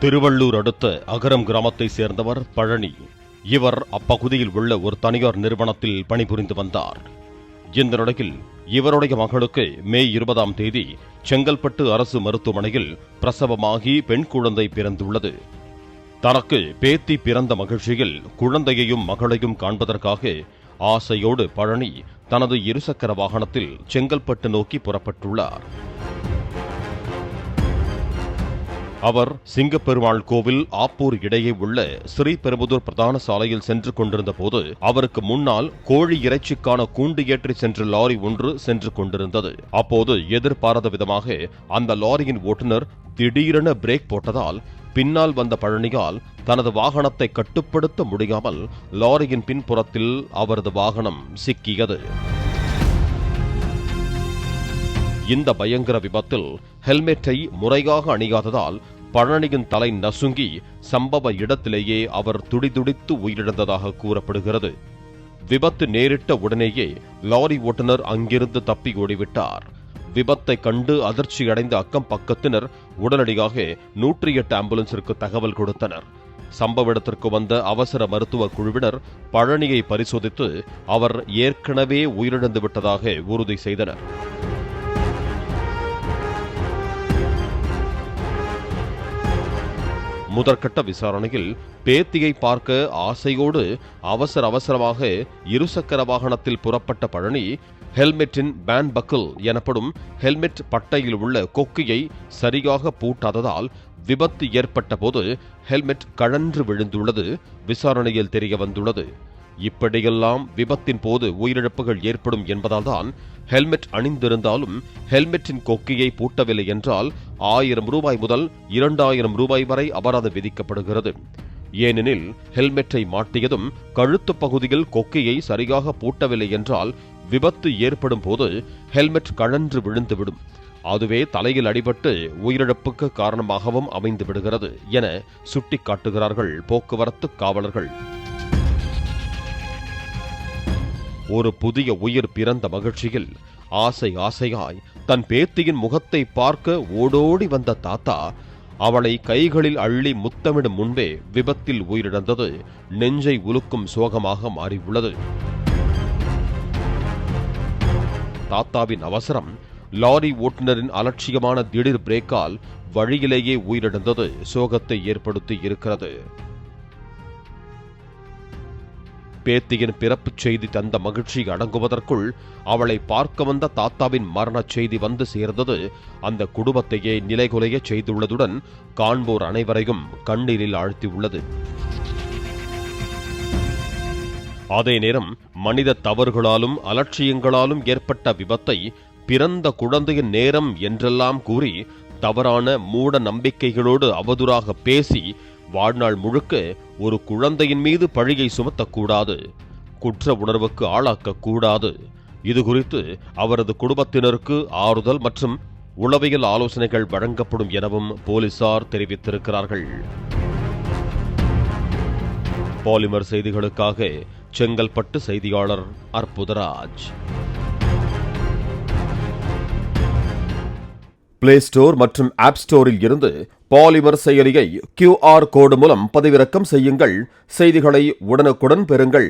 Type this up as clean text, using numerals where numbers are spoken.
திருவள்ளூர் அடுத்த அகரம் கிராமத்தை சேர்ந்தவர் பழனி. இவர் அப்பகுதியில் உள்ள ஒரு தனியார் நிறுவனத்தில் பணிபுரிந்து வந்தார். இந்த நிலையில் இவருடைய மகளுக்கு மே 20ஆம் தேதி செங்கல்பட்டு அரசு மருத்துவமனையில் பிரசவமாகி பெண் குழந்தை பிறந்துள்ளது. தனக்கு பேத்தி பிறந்த மகிழ்ச்சியில் குழந்தையையும் மகளையும் காண்பதற்காக ஆசையோடு பழனி தனது இருசக்கர வாகனத்தில் செங்கல்பட்டு நோக்கி புறப்பட்டுள்ளார். அவர் சிங்கப்பெருமாள் கோவில் ஆப்பூர் இடையே உள்ள ஸ்ரீபெரும்புதூர் பிரதான சாலையில் சென்று கொண்டிருந்த போது அவருக்கு முன்னால் கோழி இறைச்சிக்கான கூண்டு ஏற்றி சென்ற லாரி ஒன்று சென்று கொண்டிருந்தது. அப்போது எதிர்பாராத விதமாக அந்த லாரியின் ஓட்டுநர் திடீரென பிரேக் போட்டதால் பின்னால் வந்த பழனியால் தனது வாகனத்தை கட்டுப்படுத்த முடியாமல் லாரியின் பின்புறத்தில் அவரது வாகனம் சிக்கியது. இந்த பயங்கர விபத்தில் ஹெல்மெட்டை முறையாக அணியாததால் பழனியின் தலை நசுங்கி சம்பவ இடத்திலேயே அவர் துடிதுடித்து உயிரிழந்ததாக கூறப்படுகிறது. விபத்து நேரிட்ட உடனேயே லாரி ஓட்டுநர் அங்கிருந்து தப்பி ஓடிவிட்டார். விபத்தை கண்டு அதிர்ச்சியடைந்த அக்கம் பக்கத்தினர் உடனடியாக 108 ஆம்புலன்ஸிற்கு தகவல் கொடுத்தனர். சம்பவ இடத்திற்கு வந்த அவசர மருத்துவ குழுவினர் பழனியை பரிசோதித்து அவர் ஏற்கனவே உயிரிழந்து விட்டதாக உறுதி செய்தனர். முதற்கட்ட விசாரணையில் பேத்தியை பார்க்க ஆசையோடு அவசரமாக இருசக்கர வாகனத்தில் புறப்பட்ட பழனி ஹெல்மெட்டின் பேன் பக்கிள் எனப்படும் ஹெல்மெட் பட்டையில் உள்ள கொக்கியை சரியாக பூட்டாததால் விபத்து ஏற்பட்ட போது ஹெல்மெட் கழன்று விழுந்துள்ளது விசாரணையில் தெரிய வந்துள்ளது. இப்படியெல்லாம் விபத்தின் போது உயிரிழப்புகள் ஏற்படும் என்பதால் தான் ஹெல்மெட் அணிந்திருந்தாலும் ஹெல்மெட்டின் கொக்கியை பூட்டவில்லை என்றால் 1000 ரூபாய் முதல் 2000 ரூபாய் வரை அபராதம் விதிக்கப்படுகிறது. ஏனெனில் ஹெல்மெட்டை மாட்டியதும் கழுத்து பகுதியில் கொக்கியை சரியாக பூட்டவில்லை என்றால் விபத்து ஏற்படும் போது ஹெல்மெட் கழன்று விழுந்துவிடும். அதுவே தலையில் அடிபட்டு உயிரிழப்புக்கு காரணமாகவும் அமைந்து விடுகிறது என சுட்டிக்காட்டுகிறார்கள் போக்குவரத்து காவலர்கள். ஒரு புதிய உயிர் பிறந்த மகிழ்ச்சியில் ஆசையாய் தன் பேத்தியின் முகத்தை பார்க்க ஓடோடி வந்த தாத்தா அவளை கைகளில் அள்ளி முத்தமிடும் முன்பே விபத்தில் உயிரிழந்தது நெஞ்சை உலுக்கும் சோகமாக மாறியுள்ளது. தாத்தாவின் அவசரம், லாரி ஓட்டுநரின் அலட்சியமான திடீர் பிரேக்கால் வழியிலேயே உயிரிழந்தது சோகத்தை ஏற்படுத்தி இருக்கிறது. பேத்தியின் பிறப்புச் செய்தி தந்த மகிழ்ச்சி அடங்குவதற்குள் அவளை பார்க்க வந்த தாத்தாவின் மரணச் செய்தி வந்து சேர்ந்தது அந்த குடும்பத்தையே நிலைகுலைய செய்துள்ளதுடன் காண்போர் அனைவரையும் கண்ணீரில் ஆழ்த்தியுள்ளது. அதே நேரம் மனித தவறுகளாலும் அலட்சியங்களாலும் ஏற்பட்ட விபத்தை பிறந்த குழந்தையின் நேரம் என்றெல்லாம் கூறி தவறான மூட நம்பிக்கைகளோடு அவதூறாக பேசி வாழ்நாள் முழுக்க ஒரு குழந்தையின் மீது பழியை சுமத்தக்கூடாது, குற்ற உணர்வுக்கு ஆளாக்கக்கூடாது. இது குறித்து அவரது குடும்பத்தினருக்கு ஆறுதல் மற்றும் உளவியல் ஆலோசனைகள் வழங்கப்படும் எனவும் போலீசார் தெரிவித்திருக்கிறார்கள். பாலிமர் செய்திகளுக்காக செங்கல்பட்டு செய்தியாளர் அற்புதராஜ். பிளே ஸ்டோர் மற்றும் ஆப் ஸ்டோரில் இருந்து பாலிமர் செயலியை QR கோடு மூலம் பதிவிறக்கம் செய்யுங்கள். செய்திகளை உடனுக்குடன் பெறுங்கள்.